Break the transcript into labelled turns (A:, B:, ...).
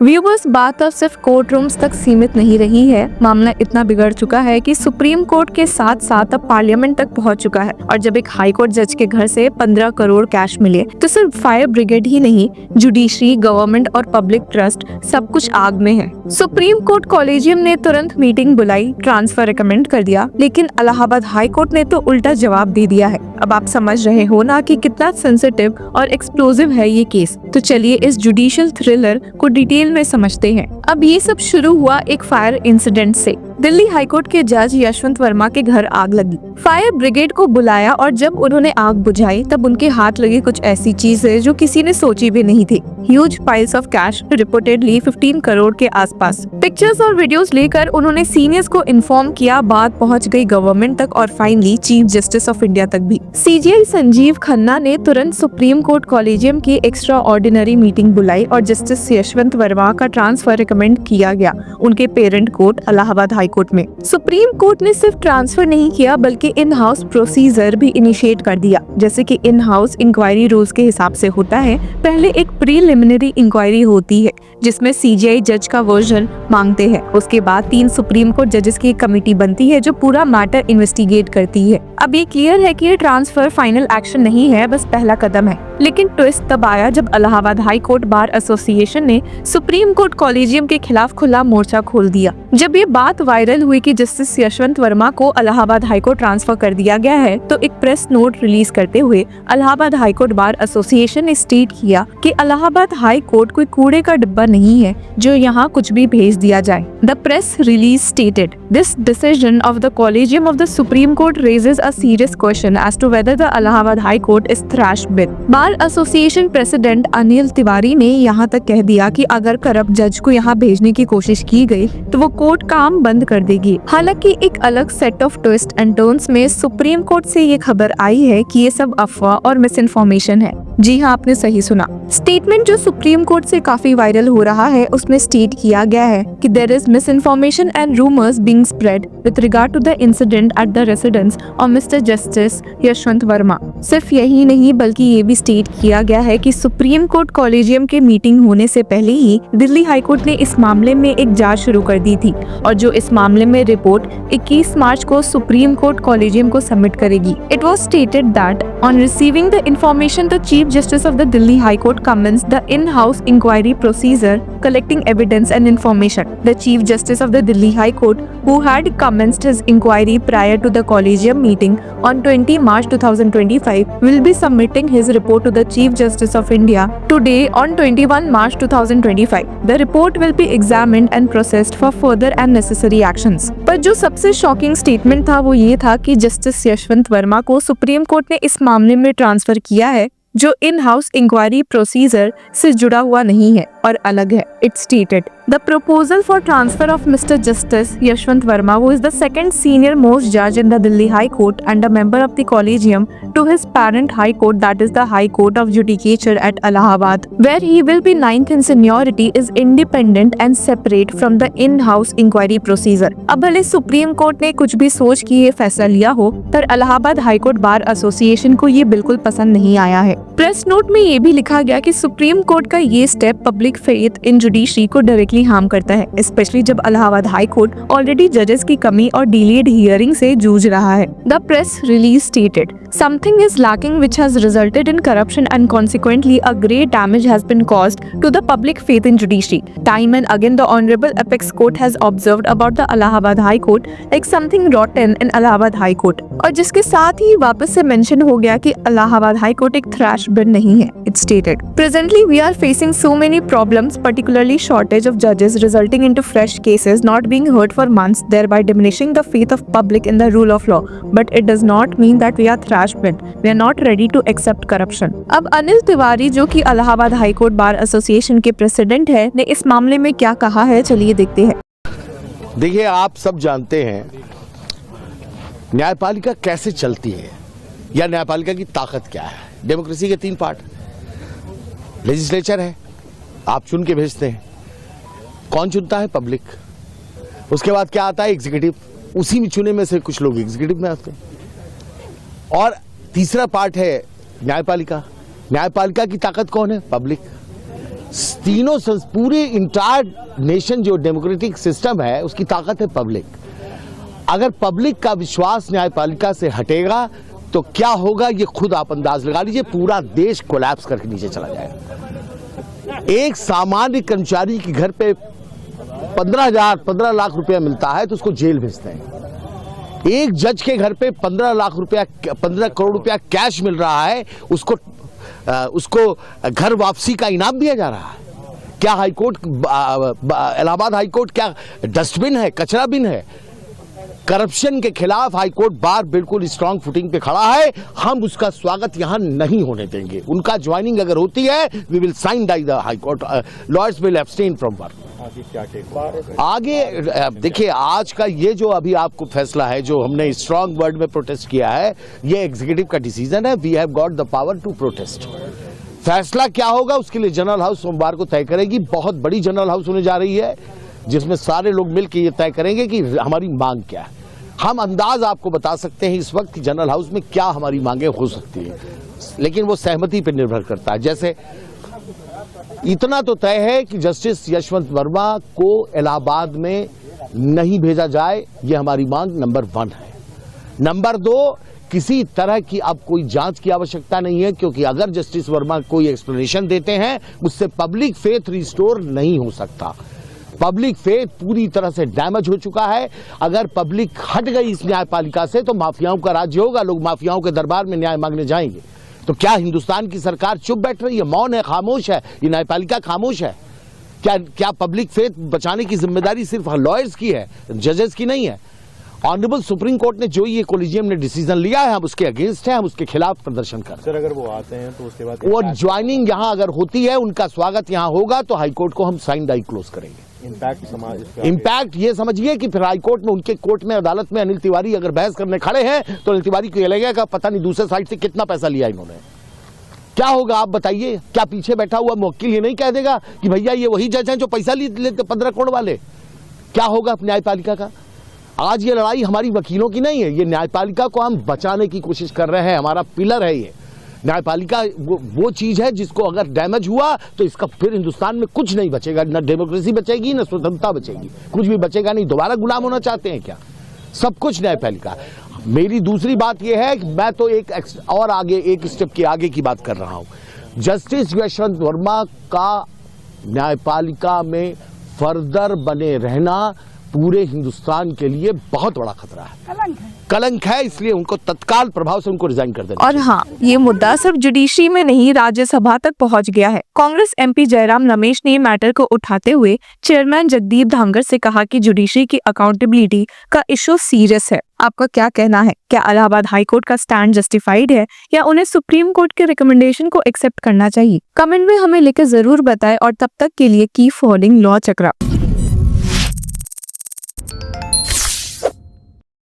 A: Viewers, बात अब सिर्फ कोर्ट रूम्स तक सीमित नहीं रही है। मामला इतना बिगड़ चुका है कि सुप्रीम कोर्ट के साथ साथ अब पार्लियामेंट तक पहुंच चुका है। और जब एक हाई कोर्ट जज के घर से 15 करोड़ कैश मिले तो सिर्फ फायर ब्रिगेड ही नहीं, जुडिशरी, गवर्नमेंट और पब्लिक ट्रस्ट सब कुछ आग में है। सुप्रीम कोर्ट कॉलेजियम ने तुरंत मीटिंग बुलाई, ट्रांसफर रिकमेंड कर दिया, लेकिन इलाहाबाद हाई कोर्ट ने तो उल्टा जवाब दे दिया है। अब आप समझ रहे हो ना कि कितना सेंसिटिव और एक्सप्लोजिव है ये केस। तो चलिए इस जुडिशियल थ्रिलर को डिटेल में समझते हैं। अब ये सब शुरू हुआ एक फायर इंसिडेंट से। दिल्ली हाईकोर्ट के जज यशवंत वर्मा के घर आग लगी। फायर ब्रिगेड को बुलाया और जब उन्होंने आग बुझाई तब उनके हाथ लगी कुछ ऐसी चीजें जो किसी ने सोची भी नहीं थी। Huge piles of cash, reportedly 15 crore के आसपास। पिक्चर्स और वीडियोस लेकर उन्होंने सीनियर्स को इन्फॉर्म किया। बात पहुंच गई गवर्नमेंट तक और finally chief justice of India तक भी। सीजीआई संजीव खन्ना ने तुरंत सुप्रीम कोर्ट कॉलेजियम की एक्स्ट्रा ऑर्डिनरी मीटिंग बुलाई और जस्टिस यशवंत वर्मा का ट्रांसफर रिकमेंड किया गया उनके parent court Allahabad high court में। सुप्रीम कोर्ट ने सिर्फ ट्रांसफर नहीं किया बल्कि इन हाउस प्रोसीजर भी इनिशिएट कर दिया। जैसे कि इन हाउस इंक्वायरी रूल्स के हिसाब से होता है, पहले एक प्रीलिमिनरी इंक्वायरी होती है जिसमें सीजीआई जज का वर्जन मांगते हैं। उसके बाद 3 सुप्रीम कोर्ट जजेस की कमेटी बनती है जो पूरा मैटर इन्वेस्टिगेट करती है। अब ये क्लियर है कि ये ट्रांसफर फाइनल एक्शन नहीं है, बस पहला कदम है। लेकिन ट्विस्ट तब आया जब Allahabad high court bar association ने सुप्रीम कोर्ट कॉलेजियम के खिलाफ खुला मोर्चा खोल दिया। जब ये बात वायरल हुई कि जस्टिस यशवंत वर्मा को इलाहाबाद हाई कोर्ट ट्रांसफर कर दिया गया है, तो एक प्रेस नोट रिलीज करते हुए Allahabad high court bar association ने स्टेट किया कि इलाहाबाद हाई कोर्ट कोई कूड़े का डिब्बा नहीं है जो यहाँ कुछ भी भेज दिया जाए। The press release stated, this decision of the collegium of the supreme court raises a serious question as to whether the Allahabad high court is trash big. Bar association president Anil Tiwari ने यहाँ तक कह दिया कि अगर करप्ट जज को यहाँ भेजने की कोशिश की गई तो वो कोर्ट काम बंद कर देगी। हालांकि एक अलग set of twist and turns में सुप्रीम कोर्ट से ये खबर आई है कि ये सब अफवाह और मिस इन्फॉर्मेशन है। जी हाँ, आपने सही सुना। स्टेटमेंट जो सुप्रीम कोर्ट से काफी वायरल हो रहा है उसमें स्टेट किया गया है कि there is misinformation and rumours being spread with regard to the incident at the residence of mister justice Yashwant Varma. सिर्फ यही नहीं बल्कि ये भी स्टेट किया गया है कि सुप्रीम कोर्ट कॉलेजियम के मीटिंग होने से पहले ही दिल्ली हाई कोर्ट ने इस मामले में एक जांच शुरू कर दी थी और जो इस मामले में रिपोर्ट 21 मार्च को सुप्रीम कोर्ट कॉलेजियम को सबमिट करेगी। It was stated that on receiving the information the chief justice of the Delhi high court commenced the in-house inquiry procedure collecting evidence and information. The Chief Justice of the Delhi High Court, who had commenced his inquiry prior to the collegium meeting on 20 March 2025, will be submitting his report to the Chief Justice of India today on 21 March 2025. The report will be examined and processed for further and necessary actions. पर जो सबसे shocking statement था वो ये था कि justice Yashwant Verma को supreme court ने इस मामले में ट्रांसफर किया है जो इन हाउस इंक्वायरी प्रोसीजर से जुड़ा हुआ नहीं है और अलग है। It stated the proposal for transfer of mister justice Yashwant Verma, who is the second senior most judge in the Delhi High Court and a member of the Collegium, to his parent High Court, that is the High Court of Judicature at Allahabad, where he will be 9th in seniority, is independent and separate from the in-house inquiry procedure. अब भले supreme court ने कुछ भी सोच के ये फैसला लिया हो, पर Allahabad high court bar association को ये बिल्कुल पसंद नहीं आया है। प्रेस नोट में ये भी लिखा गया कि सुप्रीम कोर्ट का ये step public faith in judiciary को डायरेक्टली हार्म करता है, स्पेशली जब इलाहाबाद हाई कोर्ट ऑलरेडी जजेस की कमी और डिलेड हियरिंग से जूझ रहा है। The press release stated something is lacking which has resulted in corruption and consequently a great damage has been caused to the public faith in judiciary. Time and again the Honorable Apex Court has observed about the Allahabad High Court like something rotten in Allahabad High Court. और जिसके साथ ही वापस से mention हो गया कि Allahabad high court एक trash बिन नहीं है। It stated, presently we are facing so many problems, particularly shortage of judges, resulting into fresh cases not being heard for months, thereby diminishing the faith of public in the rule of law. But it does not mean that we are thrash bin. We are not ready to accept corruption. अब अनिल तिवारी जो कि Allahabad high court bar association के president है ने इस मामले में क्या कहा है, चलिए देखते हैं।
B: देखिए, आप सब जानते हैं न्यायपालिका कैसे चलती है या न्यायपालिका की ताकत क्या है। डेमोक्रेसी के 3 पार्ट, लेजिस्लेचर है, आप चुन के भेजते हैं, कौन चुनता है? पब्लिक। उसके बाद क्या आता है? एग्जीक्यूटिव, उसी में चुने में से कुछ लोग एग्जीक्यूटिव में आते हैं। और तीसरा पार्ट है न्यायपालिका। न्यायपालिका की ताकत कौन है? पब्लिक। तीनों पूरे इंटायर नेशन जो डेमोक्रेटिक सिस्टम है उसकी ताकत है पब्लिक। अगर पब्लिक का विश्वास न्यायपालिका से हटेगा तो क्या होगा ये खुद आप अंदाज लगा लीजिए, पूरा देश कोलैप्स करके नीचे चला जाएगा। एक सामान्य कर्मचारी के घर पे 15 लाख रुपया मिलता है तो उसको जेल भेजते हैं। एक जज के घर पे 15 करोड़ रुपया कैश मिल रहा है, उसको घर वापसी का इनाम दिया जा रहा है। क्या हाईकोर्ट, इलाहाबाद हाईकोर्ट क्या डस्टबिन है, कचरा बिन है? करप्शन के खिलाफ हाईकोर्ट बार बिल्कुल स्ट्रांग फुटिंग पे खड़ा है। हम उसका स्वागत यहां नहीं होने देंगे। उनका ज्वाइनिंग अगर होती है, we will sine die the high court, lawyers will abstain from work. आगे देखिए, आज का ये जो अभी आपको फैसला है, जो हमने स्ट्रांग वर्ड में प्रोटेस्ट किया है, ये एग्जीक्यूटिव का डिसीजन है। We have got the power to protest. फैसला क्या होगा उसके लिए जनरल हाउस सोमवार को तय करेगी। बहुत बड़ी जनरल हाउस होने जा रही है जिसमें सारे लोग मिलकर ये तय करेंगे कि हमारी मांग क्या है। हम अंदाज आपको बता सकते हैं इस वक्त कि जनरल हाउस में क्या हमारी मांगे हो सकती है, लेकिन वो सहमति पर निर्भर करता है। जैसे इतना तो तय है कि जस्टिस यशवंत वर्मा को इलाहाबाद में नहीं भेजा जाए, ये हमारी मांग नंबर 1 है। नंबर 2, किसी तरह की अब कोई जांच की आवश्यकता नहीं है, क्योंकि अगर जस्टिस वर्मा कोई एक्सप्लेनेशन देते हैं उससे पब्लिक फेथ रिस्टोर नहीं हो सकता। पब्लिक फेथ पूरी तरह से डैमेज हो चुका है। अगर पब्लिक हट गई इस न्यायपालिका से तो माफियाओं का राज्य होगा, लोग माफियाओं के दरबार में न्याय मांगने जाएंगे। तो क्या हिंदुस्तान की सरकार चुप बैठ रही है, मौन है, खामोश है? ये न्यायपालिका खामोश है? क्या पब्लिक फेथ बचाने की जिम्मेदारी सिर्फ लॉयर्स की है, जजेस की नहीं है? ऑनरेबल सुप्रीम कोर्ट ने जो ये कोलिजियम ने डिसीजन लिया है, हम उसके अगेंस्ट है, हम उसके खिलाफ प्रदर्शन कर रहे हैं।
C: सर, अगर वो आते हैं तो उसके बाद
B: और ज्वाइनिंग यहाँ अगर होती है, उनका स्वागत यहाँ होगा, तो हाईकोर्ट को हम साइन डाई क्लोज करेंगे। इम्पैक्ट ये समझिए कि फिर हाईकोर्ट में, उनके कोर्ट में, अदालत में अनिल तिवारी अगर बहस करने खड़े हैं तो अनिल तिवारी को ये लगेगा पता नहीं दूसरे साइड से कितना पैसा लिया इन्होंने। क्या होगा आप बताइए? क्या पीछे बैठा हुआ मुवक्किल ये नहीं कह देगा कि भैया ये वही जज हैं जो पैसा लेते 15 करोड़ वाले? क्या होगा न्यायपालिका का? आज ये लड़ाई हमारी वकीलों की नहीं है, ये न्यायपालिका को हम बचाने की कोशिश कर रहे हैं। हमारा पिलर है ये न्यायपालिका। वो चीज है जिसको अगर डैमेज हुआ तो इसका फिर हिंदुस्तान में कुछ नहीं बचेगा, न डेमोक्रेसी बचेगी, न स्वतंत्रता बचेगी, कुछ भी बचेगा नहीं। दोबारा गुलाम होना चाहते हैं क्या? सब कुछ न्यायपालिका। मेरी दूसरी बात यह है कि मैं तो एक स्टेप के आगे की बात कर रहा हूं। जस्टिस यशवंत वर्मा का न्यायपालिका में फर्दर बने रहना पूरे हिंदुस्तान के लिए बहुत बड़ा खतरा है, कलंक है। इसलिए उनको तत्काल प्रभाव से उनको रिजाइन कर देना।
A: और हाँ, ये मुद्दा सिर्फ जुडिशरी में नहीं, राज्यसभा तक पहुंच गया है। कांग्रेस MP जयराम रमेश ने मैटर को उठाते हुए चेयरमैन जगदीप धांगर से कहा कि जुडिशरी की अकाउंटेबिलिटी का इशू सीरियस है। आपका क्या कहना है? क्या इलाहाबाद हाईकोर्ट का स्टैंड जस्टिफाइड है या उन्हें सुप्रीम कोर्ट के रिकमेंडेशन को एक्सेप्ट करना चाहिए? कमेंट में हमें लेकर जरूर बताएं और तब तक के लिए कीप फॉलोइंग लॉ चक्रा।